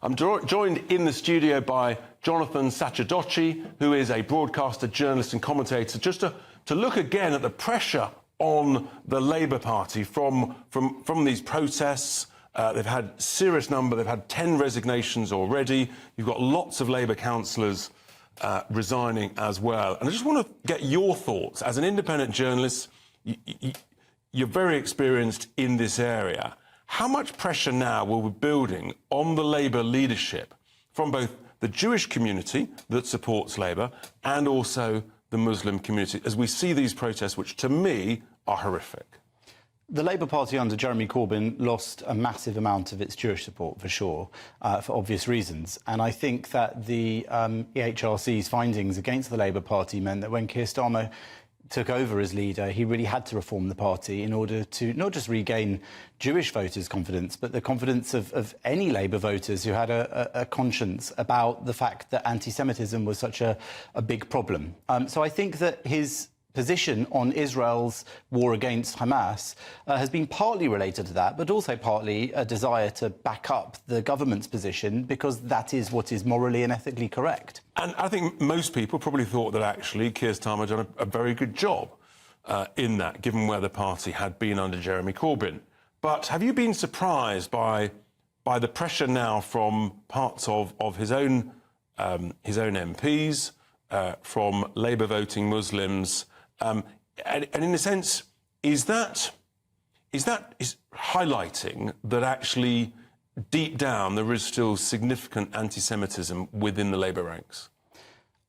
I'm joined in the studio by Jonathan Sacerdoti, who is a broadcaster, journalist and commentator, just to look again at the pressure on the Labour Party from these protests. They've had serious number, they've had 10 resignations already. You've got lots of Labour councillors resigning as well. And I just want to get your thoughts. As an independent journalist, you're very experienced in this area. How much pressure now will we be building on the Labour leadership from both the Jewish community that supports Labour and also the Muslim community as we see these protests, which to me are horrific? The Labour Party under Jeremy Corbyn lost a massive amount of its Jewish support, for sure, for obvious reasons. And I think that the EHRC's findings against the Labour Party meant that when Keir Starmer took over as leader, he really had to reform the party in order to not just regain Jewish voters' confidence, but the confidence of any Labour voters who had a conscience about the fact that anti-Semitism was such a big problem. So I think that his position on Israel's war against Hamas has been partly related to that, but also partly a desire to back up the government's position because that is what is morally and ethically correct. And I think most people probably thought that actually Keir Starmer had done a very good job in that, given where the party had been under Jeremy Corbyn. But have you been surprised by the pressure now from parts of his own MPs, from Labour voting Muslims? And in a sense, is that highlighting that actually deep down there is still significant anti-Semitism within the Labour ranks?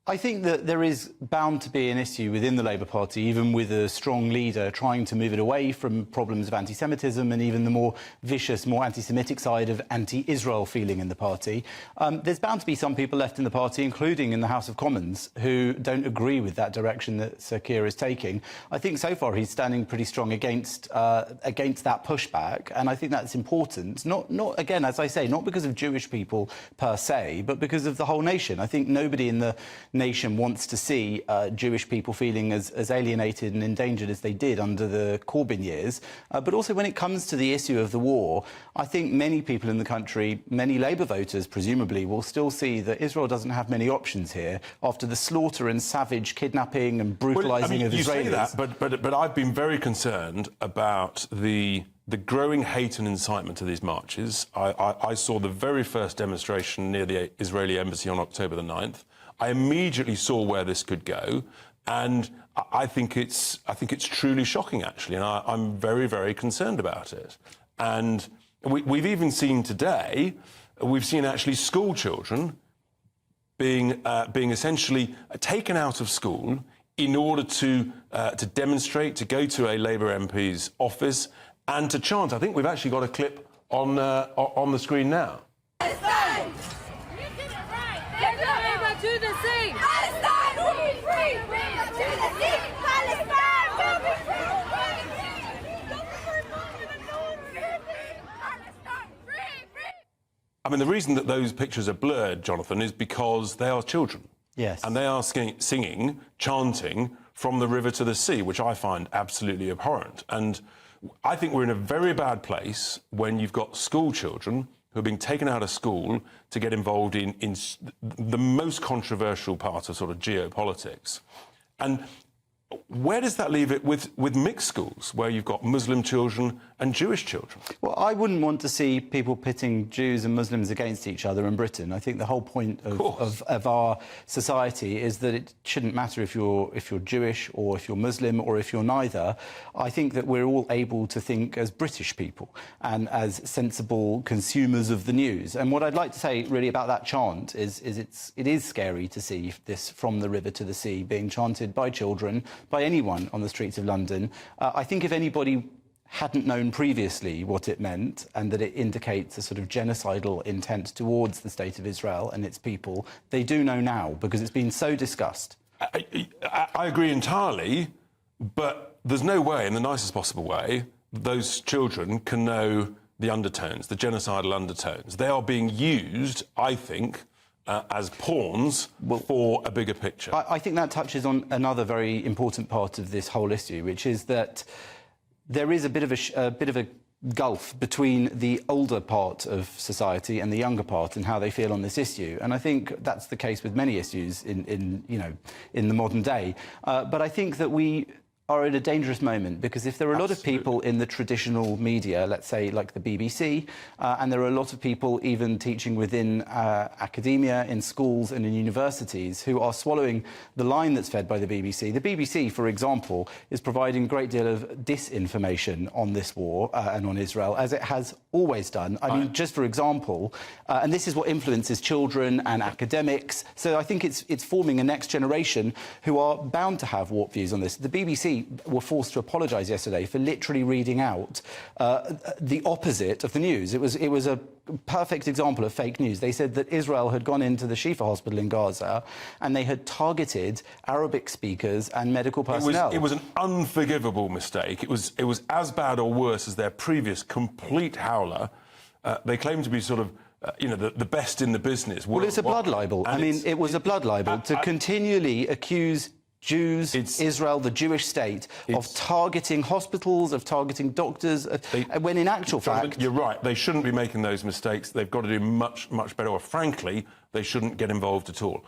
I think that there is bound to be an issue within the Labour Party, even with a strong leader trying to move it away from problems of anti-Semitism and even the more vicious, more anti-Semitic side of anti-Israel feeling in the party. There's bound to be some people left in the party, including in the House of Commons, who don't agree with that direction that Sir Keir is taking. I think so far he's standing pretty strong against that pushback, and I think that's important. Not again, as I say, not because of Jewish people per se, but because of the whole nation. I think nobody in the nation wants to see Jewish people feeling as alienated and endangered as they did under the Corbyn years. But also when it comes to the issue of the war, I think many people in the country, many Labour voters presumably, will still see that Israel doesn't have many options here after the slaughter and savage kidnapping and brutalising of Israelis. You say that, but I've been very concerned about the growing hate and incitement to these marches. I saw the very first demonstration near the Israeli embassy on October the 9th. I immediately saw where this could go, and I think it's truly shocking, actually, and I'm very, very concerned about it. And we've even seen today, we've seen actually school children being essentially taken out of school in order to demonstrate, to go to a Labour MP's office and to chant. I think we've actually got a clip on the screen now. To the sea! Palestine will be free! To the sea! Palestine will be free! I mean, the reason that those pictures are blurred, Jonathan, is because they are children. Yes. And they are singing, chanting from the river to the sea, which I find absolutely abhorrent. And I think we're in a very bad place when you've got school children who are being taken out of school to get involved in the most controversial part of sort of geopolitics. And where does that leave it with mixed schools, where you've got Muslim children and Jewish children? Well, I wouldn't want to see people pitting Jews and Muslims against each other in Britain. I think the whole point of our society is that it shouldn't matter if you're Jewish or if you're Muslim or if you're neither. I think that we're all able to think as British people and as sensible consumers of the news. And what I'd like to say really about that chant is it is scary to see this from the river to the sea being chanted by children, by anyone on the streets of London. I think if anybody hadn't known previously what it meant and that it indicates a sort of genocidal intent towards the State of Israel and its people, they do know now because it's been so discussed. I agree entirely, but there's no way, in the nicest possible way, those children can know the undertones, the genocidal undertones. They are being used, I think, as pawns for a bigger picture. I think that touches on another very important part of this whole issue, which is that there is a bit of a gulf between the older part of society and the younger part and how they feel on this issue. And I think that's the case with many issues in the modern day. But I think that we are at a dangerous moment, because if there are a lot of people in the traditional media, let's say like the BBC, and there are a lot of people even teaching within academia, in schools and in universities, who are swallowing the line that's fed by the BBC. The BBC, for example, is providing a great deal of disinformation on this war and on Israel, as it has always done. I mean, just for example, and this is what influences children and academics. So I think it's forming a next generation who are bound to have warped views on this. The BBC were forced to apologise yesterday for literally reading out the opposite of the news. It was a perfect example of fake news. They said that Israel had gone into the Shifa hospital in Gaza and they had targeted Arabic speakers and medical personnel. It was an unforgivable mistake. It was as bad or worse as their previous complete howler. They claim to be sort of the best in the business. Well, it's a blood libel. I mean, it was a blood libel to continually accuse Jews, Israel, the Jewish state, of targeting hospitals, of targeting doctors, when in actual fact... You're right, they shouldn't be making those mistakes. They've got to do much, much better, or frankly, they shouldn't get involved at all.